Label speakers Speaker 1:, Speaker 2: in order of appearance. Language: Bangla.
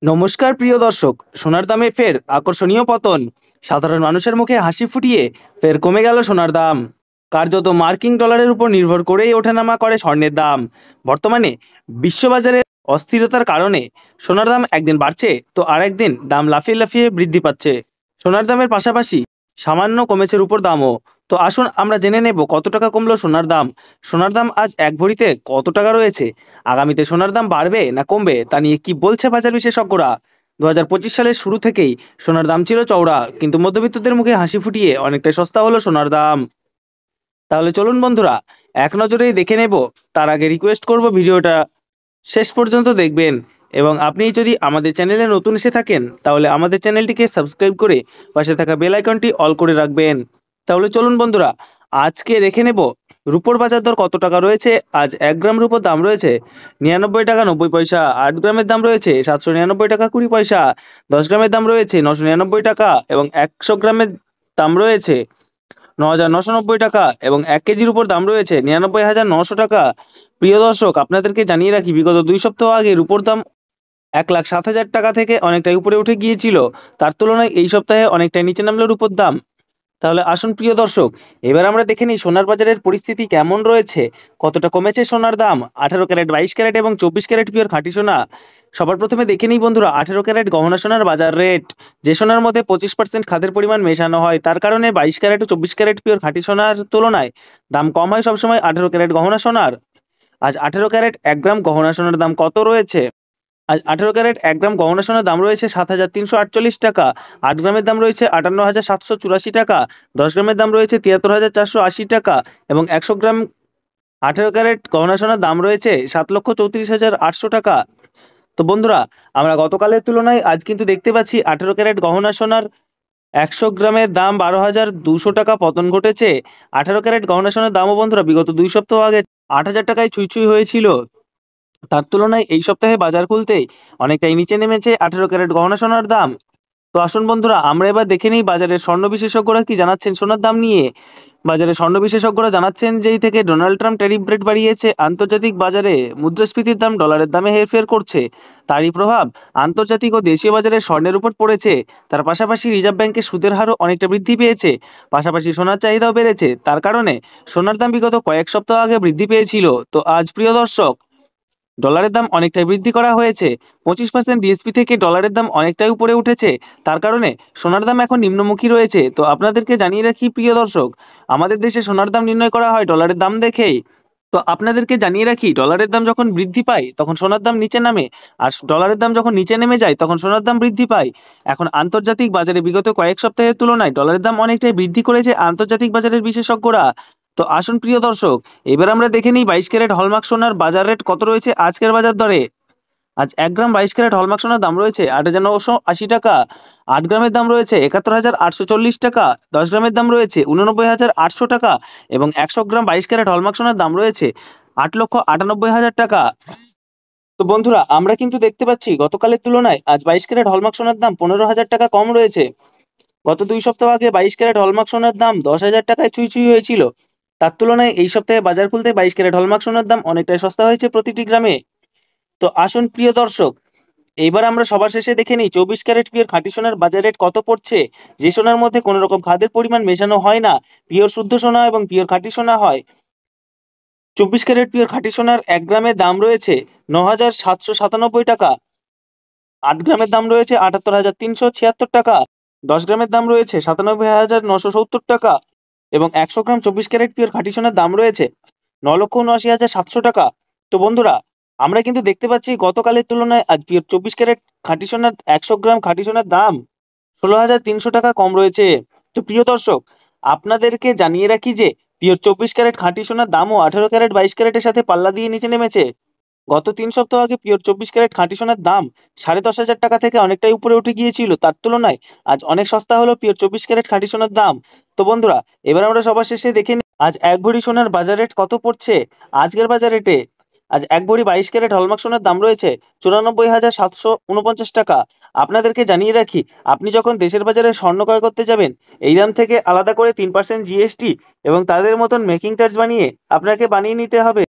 Speaker 1: নমস্কার প্রিয় দর্শক, সোনার দামে ফের আকর্ষণীয় পতন। সাধারণ মানুষের মুখে হাসি ফুটিয়ে ফের কমে গেল সোনার দাম। কার্যত মার্কিন ডলারের উপর নির্ভর করেই ওঠানামা করে স্বর্ণের দাম। বর্তমানে বিশ্ববাজারে অস্থিরতার কারণে সোনার দাম একদিন বাড়ছে তো আর একদিন দাম লাফিয়ে লাফিয়ে বৃদ্ধি পাচ্ছে। সোনার দামের পাশাপাশি সামান্য কমেছে রূপোর দামও। তো আসুন আমরা জেনে নেব কত টাকা কমলো সোনার দাম। সোনার দাম আজ এক ভরিতে কত টাকা রয়েছে, আগামীতে সোনার দাম বাড়বে না কমবে তা নিয়ে কি বলছে বাজার বিশেষজ্ঞরা। 2025 সালের শুরু থেকেই সোনার দাম ছিল চওড়া, কিন্তু মধ্যবিত্তদের মুখে হাসি ফুটিয়ে অনেকটাই সস্তা হলো সোনার দাম। তাহলে চলুন বন্ধুরা, এক নজরেই দেখে নেব। তার আগে রিকোয়েস্ট করব ভিডিওটা শেষ পর্যন্ত দেখবেন, এবং আপনি যদি আমাদের চ্যানেলে নতুন এসে থাকেন তাহলে আমাদের চ্যানেলটিকে সাবস্ক্রাইব করে পাশে থাকা বেল আইকনটি অল করে রাখবেন। তাহলে চলুন বন্ধুরা, আজকে দেখে নেব রুপোর বাজার দর কত টাকা রয়েছে। আজ 1 গ্রাম রুপোর দাম রয়েছে 99 টাকা 90 পয়সা, 8 গ্রামের দাম রয়েছে 799 টাকা 20 পয়সা, 10 গ্রামের দাম রয়েছে 999 টাকা এবং 100 গ্রামের দাম রয়েছে 9,990 টাকা এবং 1 কেজির উপর দাম রয়েছে 99,900 টাকা। প্রিয় দর্শক, আপনাদেরকে জানিয়ে রাখি, বিগত 2 সপ্তাহ আগে রুপোর দাম 1,07,000 টাকা থেকে অনেকটাই উপরে উঠে গিয়েছিল। তার তুলনায় এই সপ্তাহে অনেকটাই নিচে নামলো রুপোর দাম। তাহলে আসুন প্রিয় দর্শক, এবার আমরা দেখে নিই সোনার বাজারের পরিস্থিতি কেমন রয়েছে, কতটা কমেছে সোনার দাম। 18 ক্যারেট, 22 ক্যারেট এবং 24 ক্যারেট পিওর খাঁটি সোনা। সবার প্রথমে দেখে নিই বন্ধুরা 18 ক্যারেট গহনা সোনার বাজার রেট। যে সোনার মধ্যে 25% খাদের পরিমাণ মেশানো হয়, তার কারণে 22 ক্যারেট ও 24 ক্যারেট পিওর খাঁটি সোনার তুলনায় দাম কম হয় সবসময় 18 ক্যারেট গহনা সোনার। আজ 18 ক্যারেট 1 গ্রাম গহনা সোনার দাম কত রয়েছে? আজ 18 ক্যারেট 1 গ্রাম গহনা সোনার দাম রয়েছে 7,348 টাকা। 8 গ্রামের দাম রয়েছে 58,784 টাকা। 10 গ্রামের দাম রয়েছে 73,480 টাকা এবং 100 গ্রাম 18 ক্যারেট গহনা সোনার দাম রয়েছে 7,34,800 টাকা। তো বন্ধুরা, আমরা গতকালের তুলনায় আজ কিন্তু দেখতে পাচ্ছি 18 ক্যারেট গহনা সোনার 100 গ্রামের দাম 12,200 টাকা পতন ঘটেছে। 18 ক্যারেট গহনা সোনার দামও বন্ধুরা বিগত 2 সপ্তাহ আগে 8,000 টাকায় ছুঁই ছুঁই হয়েছিল। তার তুলনায় এই সপ্তাহে বাজার খুলতেই অনেকটাই নিচে নেমেছে 18 ক্যারেট গহনা সোনার দাম। তো আসুন বন্ধুরা, আমরা এবার দেখে নিই বাজারের স্বর্ণ বিশেষজ্ঞরা কি জানাচ্ছেন সোনার দাম নিয়ে। বাজারে স্বর্ণ বিশেষজ্ঞরা জানাচ্ছেন, যেই থেকে ডোনাল্ড ট্রাম্প ট্যারিফ রেট বাড়িয়েছে, আন্তর্জাতিক বাজারে মুদ্রাস্ফীতির দাম ডলারের দামে হেরফের করছে। তারই প্রভাব আন্তর্জাতিক ও দেশীয় বাজারে স্বর্ণের উপর পড়েছে। তার পাশাপাশি রিজার্ভ ব্যাংকের সুদের হারও অনেকটা বৃদ্ধি পেয়েছে। পাশাপাশি সোনার চাহিদাও বেড়েছে। তার কারণে সোনার দাম বিগত কয়েক সপ্তাহ আগে বৃদ্ধি পেয়েছিল, তো আজ প্রিয় দর্শক ডলারের দাম অনেকটাই বৃদ্ধি করা হয়েছে। 25% ডিএসপি থেকে ডলারের দাম অনেকটাই উপরে উঠেছে। তার কারণে সোনার দাম এখন নিম্নমুখী রয়েছে। তো আপনাদেরকে জানিয়ে রাখি প্রিয় দর্শক, আমাদের দেশে সোনার দাম নির্ণয় করা হয় ডলারের দাম দেখেই। তো আপনাদেরকে জানিয়ে রাখি, ডলারের দাম যখন বৃদ্ধি পায় তখন সোনার দাম নিচে নামে, আর ডলারের দাম যখন নিচে নেমে যায় তখন সোনার দাম বৃদ্ধি পায়। এখন আন্তর্জাতিক বাজারে বিগত কয়েক সপ্তাহের তুলনায় ডলারের দাম অনেকটাই বৃদ্ধি করেছে আন্তর্জাতিক বাজারের বিশেষজ্ঞরা। তো আসুন প্রিয় দর্শক, এবার আমরা দেখে নিই 22 ক্যারেট হলমার্ক সোনার বাজার রেট কত রয়েছে আজকের বাজার দরে। আজ 1 গ্রাম 22 ক্যারেট হলমার্ক সোনার দাম রয়েছে 8,980 টাকা। 8 গ্রামের দাম রয়েছে 71,840 টাকা। 10 গ্রামের দাম রয়েছে 89,800 টাকা এবং 100 গ্রাম 22 ক্যারেট হলমার্ক সোনার দাম রয়েছে 8,98,000 টাকা। তো বন্ধুরা, আমরা কিন্তু দেখতে পাচ্ছি গতকালের তুলনায় আজ 22 ক্যারেট হলমার্ক সোনার দাম 15,000 টাকা কম রয়েছে। গত 2 সপ্তাহ আগে 22 ক্যারেট হলমার্ক সোনার দাম 10,000 টাকায় ছুঁই ছুঁই হয়েছিল। তার তুলনায় এই সপ্তাহে বাজার খুলতে 22 ক্যারেট হলমার্ক সোনার দাম অনেকটাই সস্তা হয়েছে প্রতিটি গ্রামে। তো আসুন প্রিয় দর্শক, এইবার আমরা সবার শেষে দেখে নিই 24 ক্যারেট পিওর খাঁটি সোনার বাজার রেট কত পড়ছে। যে সোনার মধ্যে কোনো রকম খাদের পরিমাণ মেশানো হয় না, পিওর শুদ্ধ সোনা এবং পিওর খাঁটি সোনা হয়। 24 ক্যারেট পিওর খাঁটি সোনার 1 গ্রামের দাম রয়েছে 9,797 টাকা। 8 গ্রামের দাম রয়েছে 78,376 টাকা। 10 গ্রামের দাম রয়েছে 97,970 টাকা এবং 100 গ্রাম 24 ক্যারেট পিওর খাঁটি সোনার দাম রয়েছে 9,79,700 টাকা। তো বন্ধুরা, আমরা কিন্তু দেখতে পাচ্ছি গতকালের তুলনায় আজ পিওর 24 ক্যারেট খাঁটি সোনার 100 গ্রাম খাঁটি সোনার দাম 16,300 টাকা কম রয়েছে। তো প্রিয় দর্শক, আপনাদেরকে জানিয়ে রাখি যে পিওর 24 ক্যারেট খাঁটি সোনার দামও 18 ক্যারেট 22 ক্যারেটের সাথে পাল্লা দিয়ে নিচে নেমেছে। গত 3 সপ্তাহ আগে পিওর 24 ক্যারেট খাঁটি সোনার দাম 10,500 টাকা থেকে অনেকটাই উপরে উঠে গিয়েছিল। তার তুলনায় আজ অনেক সস্তা হলো পিওর 24 ক্যারেট খাঁটি সোনার দাম। তো বন্ধুরা, এবার আমরা সবার শেষে দেখে নিই আজ 1 ভরি সোনার বাজার রেট কত পড়ছে। আজকের বাজার রেটে আজ 1 ভরি 22 ক্যারেট হলমার্ক সোনার দাম রয়েছে 94,749 টাকা। আপনাদেরকে জানিয়ে রাখি, আপনি যখন দেশের বাজারে স্বর্ণ ক্রয় করতে যাবেন, এই দাম থেকে আলাদা করে 3% জিএসটি এবং তাদের মতন মেকিং চার্জ বানিয়ে আপনাকে বানিয়ে নিতে হবে।